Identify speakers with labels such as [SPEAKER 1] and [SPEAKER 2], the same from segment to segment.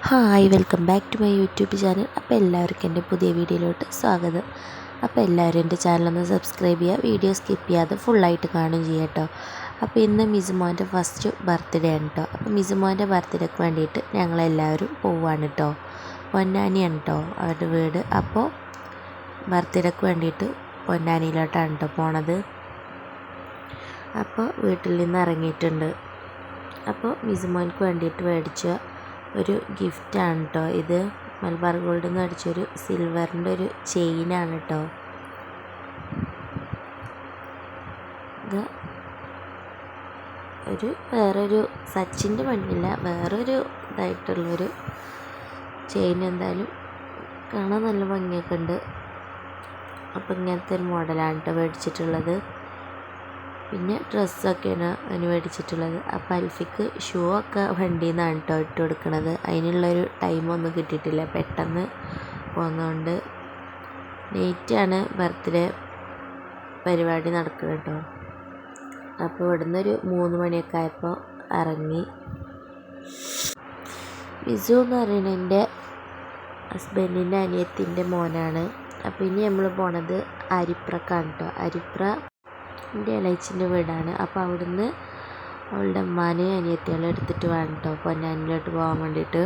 [SPEAKER 1] Hi, welcome back to my YouTube channel. അപ്പോൾ എല്ലാവർക്കും എൻ്റെ പുതിയ വീഡിയോയിലോട്ട് സ്വാഗതം. അപ്പോൾ എല്ലാവരും എൻ്റെ ചാനലൊന്ന് സബ്സ്ക്രൈബ് ചെയ്യുക, വീഡിയോ സ്കിപ്പ് ചെയ്യാതെ ഫുള്ളായിട്ട് കാണുകയും ചെയ്യുക കേട്ടോ. അപ്പോൾ ഇന്ന് മിസുമോൻ്റെ ഫസ്റ്റ് ബർത്ത്ഡേ ആണ് കേട്ടോ. അപ്പോൾ മിസുമോൻ്റെ ബർത്ത്ഡേക്ക് വേണ്ടിയിട്ട് ഞങ്ങളെല്ലാവരും പോവുകയാണ് കേട്ടോ. പൊന്നാനിയാണ് കേട്ടോ അവരുടെ വീട്. അപ്പോൾ ബർത്ത്ഡേക്ക് വേണ്ടിയിട്ട് പൊന്നാനിയിലോട്ടാണ് കേട്ടോ പോണത്. അപ്പോൾ വീട്ടിൽ നിന്ന് ഇറങ്ങിയിട്ടുണ്ട്. അപ്പോൾ മിസുമോൻക്ക് വേണ്ടിയിട്ട് മേടിച്ച ഒരു ഗിഫ്റ്റാണ് കേട്ടോ ഇത്. മലബാർ ഗോൾഡിൽ നിന്ന് മേടിച്ചൊരു സിൽവറിൻ്റെ ഒരു ചെയിനാണ് കേട്ടോ. ഇത് വേറൊരു സച്ചിൻ്റെ മണ്ണില്ല, വേറൊരു ഇതായിട്ടുള്ളൊരു ചെയിൻ. എന്തായാലും കാണാൻ നല്ല ഭംഗിയൊക്കെ ഉണ്ട്. അപ്പോൾ ഇങ്ങനത്തെ ഒരു മോഡലാണ് കേട്ടോ മേടിച്ചിട്ടുള്ളത്. പിന്നെ ഡ്രസ്സൊക്കെയാണ് അതിന് മേടിച്ചിട്ടുള്ളത്. അപ്പോൾ അൽഫിക്ക് ഷൂ ഒക്കെ വണ്ടിയിൽ നിന്നാണ് കേട്ടോ ഇട്ട് കൊടുക്കുന്നത്. അതിനുള്ളൊരു ടൈമൊന്നും കിട്ടിയിട്ടില്ല, പെട്ടെന്ന് പോകുന്നതുകൊണ്ട്. നൈറ്റാണ് ബർത്ത്ഡേ പരിപാടി നടക്കുന്നത് കേട്ടോ. അപ്പോൾ ഇവിടുന്ന് ഒരു 3 മണിയൊക്കെ ആയപ്പോൾ ഇറങ്ങി. മിസു എന്ന് പറയുന്നത് എൻ്റെ ഹസ്ബൻഡിൻ്റെ അനിയത്തിൻ്റെ മോനാണ്. അപ്പോൾ ഇനി നമ്മൾ പോണത് അരിപ്രക്കാണ് കേട്ടോ. അരിപ്ര എൻ്റെ ഇളയച്ചിൻ്റെ വീടാണ്. അപ്പോൾ അവിടുന്ന് അവളുടെ ഉമ്മാനെയും അനിയത്തികളെ എടുത്തിട്ട് വേണം കേട്ടോ പൊന്നാനിയിലോട്ട് പോകാൻ വേണ്ടിയിട്ട്.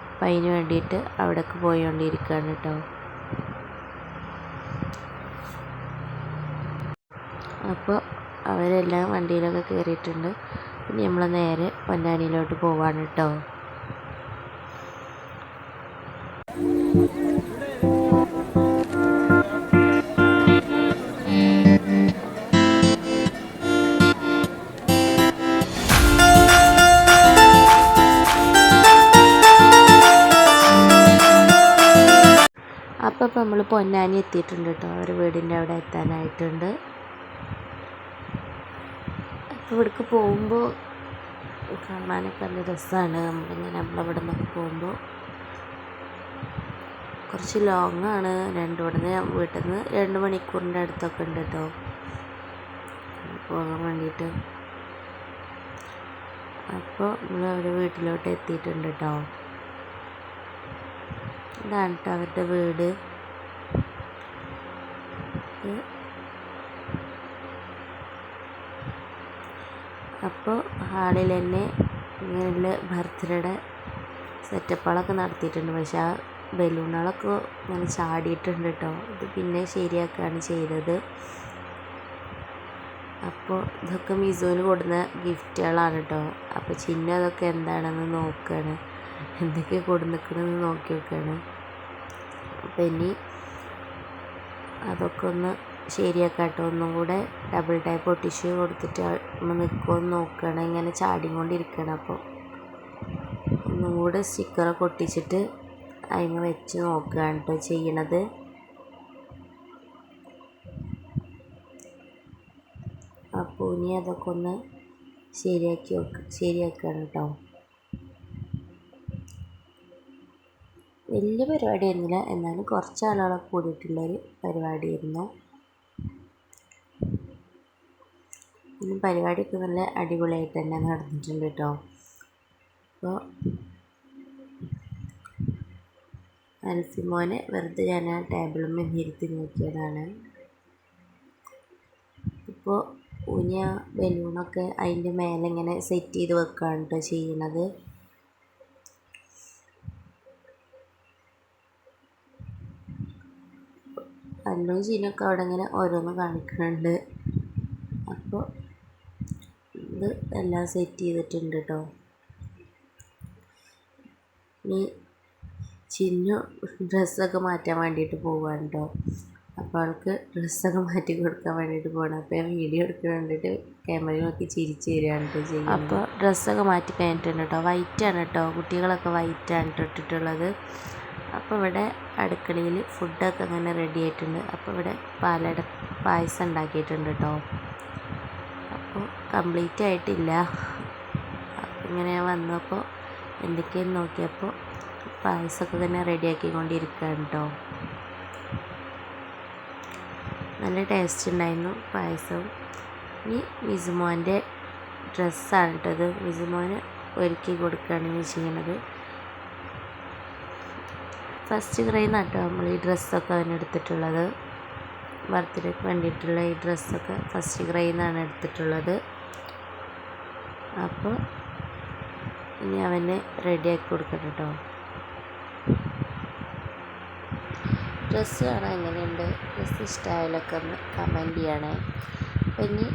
[SPEAKER 1] അപ്പം അതിന് വേണ്ടിയിട്ട് അവിടേക്ക് പോയിക്കൊണ്ടിരിക്കുകയാണ് കേട്ടോ. അപ്പോൾ അവരെല്ലാം വണ്ടിയിലൊക്കെ കയറിയിട്ടുണ്ട്. ഇനി നമ്മൾ നേരെ പൊന്നാനിയിലോട്ട് പോവാണ് കേട്ടോ. അപ്പോൾ നമ്മൾ പൊന്നാനി എത്തിയിട്ടുണ്ട് കേട്ടോ. അവർ വീടിൻ്റെ അവിടെ എത്താനായിട്ടുണ്ട്. അപ്പോൾ ഇവിടേക്ക് പോകുമ്പോൾ കാണാനൊക്കെ നല്ല രസമാണ്. നമ്മളിവിടെ നിന്നൊക്കെ പോകുമ്പോൾ കുറച്ച് ലോങ്ങാണ്. വീട്ടിൽ നിന്ന് 2 മണിക്കൂറിൻ്റെ അടുത്തൊക്കെ ഉണ്ട് കേട്ടോ പോകാൻ വേണ്ടിയിട്ട്. അപ്പോൾ നമ്മൾ അവരുടെ വീട്ടിലോട്ട് എത്തിയിട്ടുണ്ട് കേട്ടോ. ഇതാണ് കേട്ടോ അവരുടെ വീട്. അപ്പോൾ ഹാളിൽ തന്നെ ഇങ്ങനെയുള്ള ബർത്ത്ഡേയുടെ സെറ്റപ്പുകളൊക്കെ നടത്തിയിട്ടുണ്ട്. പക്ഷെ ആ ബലൂണുകളൊക്കെ ഇങ്ങനെ ചാടിയിട്ടുണ്ട് കേട്ടോ. ഇത് പിന്നെ ശരിയാക്കുകയാണ് ചെയ്തത്. അപ്പോൾ ഇതൊക്കെ മിസുവിന് കൊടുക്കുന്ന ഗിഫ്റ്റുകളാണ് കേട്ടോ. അപ്പോൾ ചിഹ്നം അതൊക്കെ എന്താണെന്ന് നോക്കുകയാണ്, എന്തൊക്കെ കൊടുന്നിക്കണമെന്ന് നോക്കി നോക്കുകയാണ്. അപ്പോൾ ഇനി അതൊക്കെ ഒന്ന് ശരിയാക്കാം കേട്ടോ. ഒന്നും കൂടെ ഡബിൾ ടൈപ്പ് ഒട്ടിച്ച് കൊടുത്തിട്ട് നിൽക്കുമെന്ന് നോക്കുകയാണ്. ഇങ്ങനെ ചാടിക്കൊണ്ടിരിക്കുകയാണ്. അപ്പോൾ ഒന്നും കൂടെ സ്റ്റിക്കറൊക്കെ ഒട്ടിച്ചിട്ട് അതിന് വെച്ച് നോക്കുകയാണ് കേട്ടോ ചെയ്യണത്. അപ്പോൾ ഇനി അതൊക്കെ ഒന്ന് ശരിയാക്കുകയാണ് കേട്ടോ. വലിയ പരിപാടിയായിരുന്നില്ല, എന്നാലും കുറച്ച് ആളുകളൊക്കെ കൂടിയിട്ടുള്ളൊരു പരിപാടിയായിരുന്നു. ഇനി പരിപാടിയൊക്കെ നല്ല അടിപൊളിയായിട്ട് തന്നെ നടന്നിട്ടുണ്ട് കേട്ടോ. അപ്പോൾ അൽഫിമോനെ വെറുതെ ഞാൻ ആ ടേബിളുമ്മേ ഇരുത്തി നോക്കിയതാണ്. ഇപ്പോൾ ഊനിയ ബലൂണൊക്കെ അതിൻ്റെ മേലെ ഇങ്ങനെ സെറ്റ് ചെയ്ത് വെക്കുകയാണ് കേട്ടോ ചെയ്യണത്. അല്ലും ചീനൊക്കെ അവിടെ ഇങ്ങനെ ഓരോന്ന് കാണിക്കുന്നുണ്ട്. അപ്പോൾ ഇത് എല്ലാം സെറ്റ് ചെയ്തിട്ടുണ്ട് കേട്ടോ. ഇനി ചിന്നു ഡ്രസ്സൊക്കെ മാറ്റാൻ വേണ്ടിയിട്ട് പോവുകയാണ് കേട്ടോ. അപ്പോൾ അവൾക്ക് ഡ്രസ്സൊക്കെ മാറ്റി കൊടുക്കാൻ വേണ്ടിയിട്ട് പോകണം. അപ്പോൾ ഞാൻ വീഡിയോ എടുക്കാൻ വേണ്ടിയിട്ട് ക്യാമറയിൽ നോക്കി ചിരിച്ച് തരികയാണ് കേട്ടോ ചെയ്യുന്നത്. അപ്പോൾ ഡ്രസ്സൊക്കെ മാറ്റി കഴിഞ്ഞിട്ടുണ്ട് കേട്ടോ. വൈറ്റാണ് കേട്ടോ, കുട്ടികളൊക്കെ വൈറ്റാണ് കേട്ടോ ഇട്ടിട്ടുള്ളത്. അപ്പോൾ ഇവിടെ അടുക്കളയിൽ ഫുഡൊക്കെ അങ്ങനെ റെഡി ആയിട്ടുണ്ട്. അപ്പോൾ ഇവിടെ പായസം ഉണ്ടാക്കിയിട്ടുണ്ട് കേട്ടോ. അപ്പോൾ കംപ്ലീറ്റ് ആയിട്ടില്ല. അപ്പോൾ ഇങ്ങനെ വന്നപ്പോൾ എന്തൊക്കെയെന്ന് നോക്കിയപ്പോൾ പായസമൊക്കെ തന്നെ റെഡിയാക്കിക്കൊണ്ടിരിക്കുകയാണ് കേട്ടോ. നല്ല ടേസ്റ്റ് ഉണ്ടായിരുന്നു പായസം. ഇനി മിസുമോൻ്റെ ഡ്രസ്സാണ് കേട്ടത്. മിസുമോന് ഒരുക്കി കൊടുക്കുകയാണ് ചെയ്യുന്നത്. ഫസ്റ്റ് ക്രൈ നട്ടോ നമ്മൾ ഈ ഡ്രസ്സൊക്കെ അവന് എടുത്തിട്ടുള്ളത്. ബർത്ത്ഡേക്ക് വേണ്ടിയിട്ടുള്ള ഈ ഡ്രസ്സൊക്കെ ഫസ്റ്റ് ക്രൈ നിന്നാണ് എടുത്തിട്ടുള്ളത്. അപ്പോൾ ഇനി അവന് റെഡിയാക്കി കൊടുക്കട്ടെ കേട്ടോ. ഡ്രസ്സ് കാണാൻ എങ്ങനെയുണ്ട്, ഡ്രസ്സ് ഇഷ്ടമായാലൊക്കെ ഒന്ന് കമൻറ്റ് ചെയ്യണേ. അപ്പം ഇനി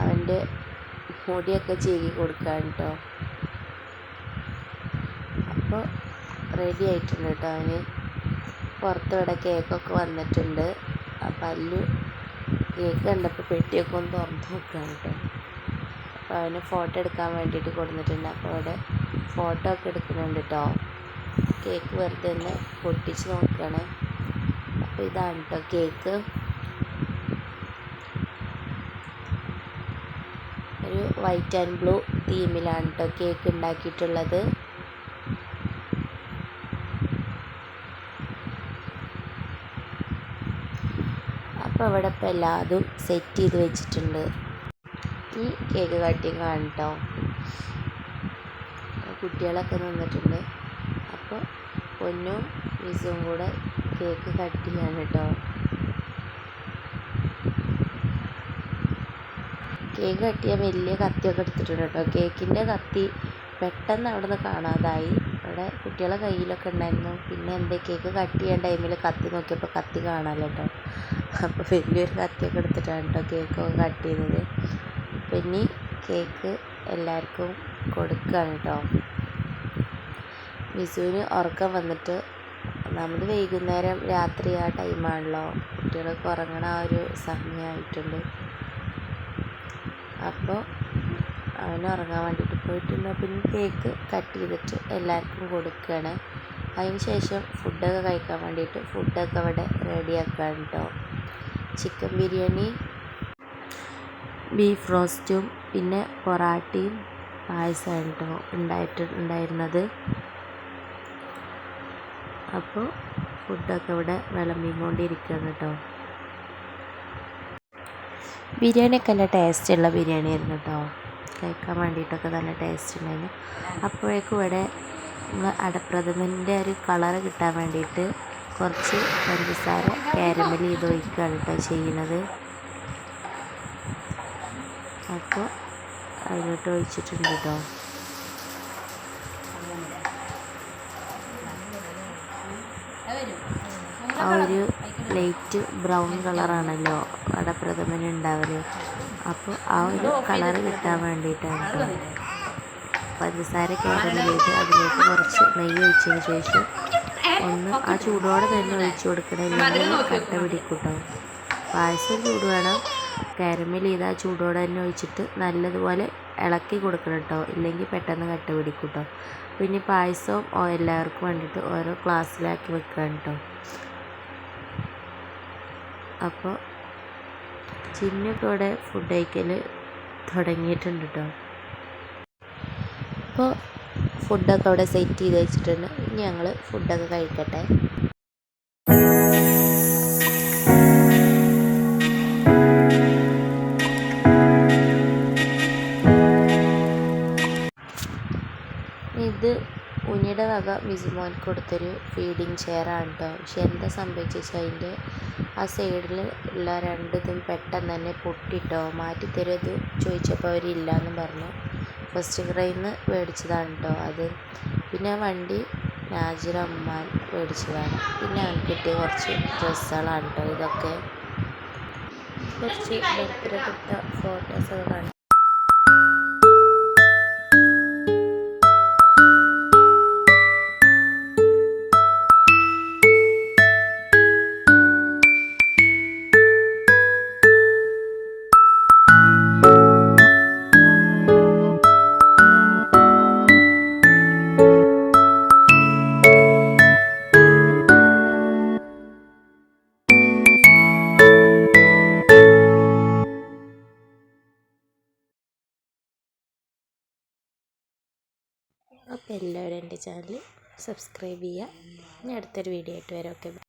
[SPEAKER 1] അവൻ്റെ മുടിയൊക്കെ ചീകി കൊടുക്കാൻ കേട്ടോ. അപ്പോൾ റെഡി ആയിട്ടുണ്ട് കേട്ടോ. അവന് പുറത്തിവിടെ കേക്കൊക്കെ വന്നിട്ടുണ്ട്. അപ്പം അല്ലു കേക്ക് കണ്ടപ്പോൾ പെട്ടിയൊക്കെ ഒന്ന് തുറന്ന് നോക്കുകയാണ് കേട്ടോ. അപ്പോൾ അവന് ഫോട്ടോ എടുക്കാൻ വേണ്ടിയിട്ട് കൊടുത്തിട്ടുണ്ട്. അപ്പോൾ അവിടെ ഫോട്ടോ ഒക്കെ എടുക്കുന്നുണ്ട് കേട്ടോ. കേക്ക് വെറുതെ ഒന്ന് പൊട്ടിച്ച് നോക്കുകയാണ്. അപ്പോൾ ഇതാണ് കേട്ടോ കേക്ക്. ഒരു വൈറ്റ് ആൻഡ് ബ്ലൂ തീമിലാണ് കേട്ടോ കേക്ക് ഉണ്ടാക്കിയിട്ടുള്ളത്. അപ്പോൾ ഇവിടെ ഇപ്പോൾ എല്ലാതും സെറ്റ് ചെയ്ത് വെച്ചിട്ടുണ്ട്. ഈ കേക്ക് കട്ടിങ് ആണ് കേട്ടോ. കുട്ടികളൊക്കെ നിന്നിട്ടുണ്ട്. അപ്പോൾ പൊന്നും മിസും കൂടെ കേക്ക് കട്ട് ചെയ്യാണ് കേട്ടോ. കേക്ക് കട്ട് ചെയ്യാൻ വലിയ കത്തിയൊക്കെ എടുത്തിട്ടുണ്ട് കേട്ടോ. കേക്കിൻ്റെ കത്തി പെട്ടെന്ന് അവിടെ നിന്ന് കാണാതായി. അവിടെ കുട്ടികളെ കയ്യിലൊക്കെ ഉണ്ടായിരുന്നു. പിന്നെ എന്താ കേക്ക് കട്ട് ചെയ്യാൻ ടൈമിൽ കത്തി നോക്കിയപ്പോൾ കത്തി കാണാമല്ലോ കേട്ടോ. അപ്പോൾ വലിയൊരു കത്തിയൊക്കെ എടുത്തിട്ടാണ് കേട്ടോ കേക്കൊക്കെ കട്ട് ചെയ്തത്. പിന്നെ കേക്ക് എല്ലാവർക്കും കൊടുക്കുകയാണ് കേട്ടോ. മിസുവിന് ഉറക്കം വന്നിട്ട്, നമ്മൾ വൈകുന്നേരം രാത്രി ആ ടൈമാണല്ലോ, കുട്ടികളൊക്കെ ഉറങ്ങണ ആ ഒരു സമയമായിട്ടുണ്ട്. അപ്പോൾ അവന് ഉറങ്ങാൻ വേണ്ടിയിട്ട് പോയിട്ടുണ്ട്. പിന്നെ കേക്ക് കട്ട് ചെയ്തിട്ട് എല്ലാവർക്കും കൊടുക്കുകയാണ്. അതിന് ശേഷം ഫുഡൊക്കെ കഴിക്കാൻ വേണ്ടിയിട്ട് ഫുഡൊക്കെ അവിടെ റെഡിയാക്കുകയാണ് കേട്ടോ. ചിക്കൻ ബിരിയാണി, ബീഫ് റോസ്റ്റും പിന്നെ പൊറാട്ടയും പായസമാണ് കേട്ടോ ഉണ്ടായിരുന്നത്. അപ്പോൾ ഫുഡൊക്കെ ഇവിടെ വിളമ്പിക്കൊണ്ടിരിക്കുകയാണ് കേട്ടോ. ബിരിയാണിയൊക്കെ നല്ല ടേസ്റ്റുള്ള ബിരിയാണി ആയിരുന്നു കേട്ടോ. കഴിക്കാൻ വേണ്ടിയിട്ടൊക്കെ നല്ല ടേസ്റ്റ് ഉണ്ടായിരുന്നു. അപ്പോഴേക്കും ഇവിടെ നമ്മൾ അടപ്രഥമൻ്റെ ഒരു കളറ് കിട്ടാൻ വേണ്ടിയിട്ട് കുറച്ച് പഞ്ചസാര കാരമൽ ചെയ്ത് ഒഴിക്കുകയാണ് കേട്ടോ ചെയ്യുന്നത്. അപ്പോൾ അതിലോട്ട് ഒഴിച്ചിട്ടുണ്ട് കേട്ടോ. ആ ഒരു ലൈറ്റ് ബ്രൗൺ കളറാണല്ലോ അടപ്രഥമന് ഉണ്ടാവല്. അപ്പോൾ ആ ഒരു കളറ് കിട്ടാൻ വേണ്ടിയിട്ടാണ് കേട്ടോ പഞ്ചസാര കാരമൽ ചെയ്ത് അതിലേക്ക് കുറച്ച് നെയ്യ് ഒഴിച്ചതിന് ശേഷം ഒന്ന് ആ ചൂടോടെ തന്നെ ഒഴിച്ചു കൊടുക്കണം, ഇല്ലെങ്കിൽ കട്ട പിടിക്കും കേട്ടോ. പായസം ചൂട് വേണം, കാരമൽ ചെയ്ത് ആ ചൂടോടെ തന്നെ ഒഴിച്ചിട്ട് നല്ലതുപോലെ ഇളക്കി കൊടുക്കണം കേട്ടോ, ഇല്ലെങ്കിൽ പെട്ടെന്ന് കട്ട പിടിക്കും കേട്ടോ. പിന്നെ പായസവും എല്ലാവർക്കും വേണ്ടിയിട്ട് ഓരോ ഗ്ലാസ്സിലാക്കി വെക്കുകയാണ് കേട്ടോ. അപ്പോൾ ചിന്നൊക്കെ ഇവിടെ ഫുഡ് കഴിക്കൽ തുടങ്ങിയിട്ടുണ്ട് കേട്ടോ. അപ്പോൾ ഫുഡൊക്കെ അവിടെ സെറ്റ് ചെയ്ത് വെച്ചിട്ടുണ്ട്. ഇനി ഞങ്ങൾ ഫുഡൊക്കെ കഴിക്കട്ടെ. ഇത് ഉണ്ണിയുടെ വക മിസുമോൻ കൊടുത്തൊരു ഫീഡിങ് ചെയറാണ് കേട്ടോ. പക്ഷെ എന്താ സംഭവിച്ചാൽ അതിൻ്റെ ആ സൈഡിൽ ഉള്ള രണ്ടിതും പെട്ടെന്ന് തന്നെ പൊട്ടിട്ടോ. മാറ്റിത്തരുമത് ചോദിച്ചപ്പോൾ അവരില്ലയെന്ന് പറഞ്ഞു. ഫസ്റ്റ് ക്രൈയിൽ നിന്ന് മേടിച്ചതാണ് കേട്ടോ അത്. പിന്നെ വണ്ടി നാജിറ അമ്മാൻ മേടിച്ചതാണ്. പിന്നെ അവന് കിട്ടിയ കുറച്ച് ഡ്രസ്സുകളാണ് കേട്ടോ ഇതൊക്കെ. കുറച്ച് ബർത്ത്ഡേ കിട്ട ഫോട്ടോസൊക്കെ കാണാം. അപ്പോൾ എല്ലാവരും എൻ്റെ ചാനൽ സബ്സ്ക്രൈബ് ചെയ്യുക. ഇനി അടുത്തൊരു വീഡിയോ ആയിട്ട് വരാം. ഓക്കെ.